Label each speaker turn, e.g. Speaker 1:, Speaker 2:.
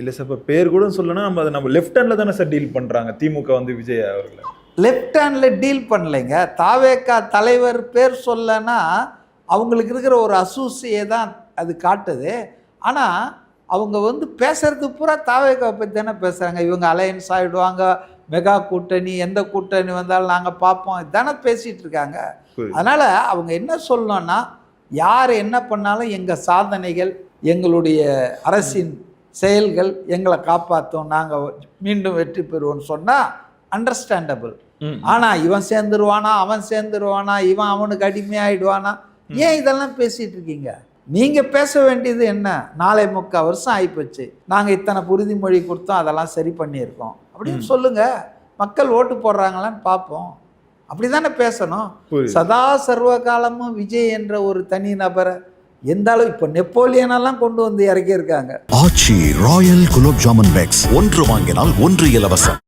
Speaker 1: இல்ல சார், இப்ப பேர் கூட சொல்லணும்னா நம்ம லெஃப்ட் ஹேண்ட்ல தானே சார் டீல் பண்றாங்க திமுக விஜய் அவர்களை.
Speaker 2: லெஃப்ட் ஹேண்டில் டீல் பண்ணலைங்க. தாவேகா தலைவர் பேர் சொல்லனா அவங்களுக்கு இருக்கிற ஒரு அசூசியை தான் அது காட்டுது. ஆனால் அவங்க பேசுறது பூரா தாவேகாவை பற்றி தானே பேசுகிறாங்க. இவங்க அலையன்ஸ் ஆகிடுவாங்க, மெகா கூட்டணி, எந்த கூட்டணி வந்தாலும் நாங்கள் பார்ப்போம், இதானே பேசிகிட்டு இருக்காங்க. அதனால் அவங்க என்ன சொல்லணும்னா, யார் என்ன பண்ணாலும் எங்கள் சாதனைகள், எங்களுடைய அரசின் செயல்கள் எங்களை காப்பாற்றும், நாங்கள் மீண்டும் வெற்றி பெறுவோம்னு சொன்னால் அண்டர்ஸ்டாண்டபிள். ஆனால் இவன் சேர்ந்துருவானா, அவன் சேர்ந்துருவானா, இவன் அவனுக்கு அடிமையாயிடுவானா, ஏன் இதெல்லாம் பேசிகிட்டு இருக்கீங்க? நீங்கள் பேச வேண்டியது என்ன? 4.25 வருஷம் ஆகிப்போச்சு, நாங்கள் இத்தனை உறுதிமொழி கொடுத்தோம், அதெல்லாம் சரி பண்ணியிருக்கோம் அப்படின்னு சொல்லுங்கள். மக்கள் ஓட்டு போடுறாங்களான்னு பார்ப்போம். அப்படி தானே பேசணும். சதா சர்வ காலமும் விஜய் என்ற ஒரு தனி நபரை எந்த அளவு இப்போ நெப்போலியனெல்லாம் கொண்டு வந்து இறக்கியிருக்காங்க.
Speaker 3: ஆச்சி ராயல் குலோப் ஜாமுன் பேக்ஸ் 1 வாங்கினால் 1 இலவசம்.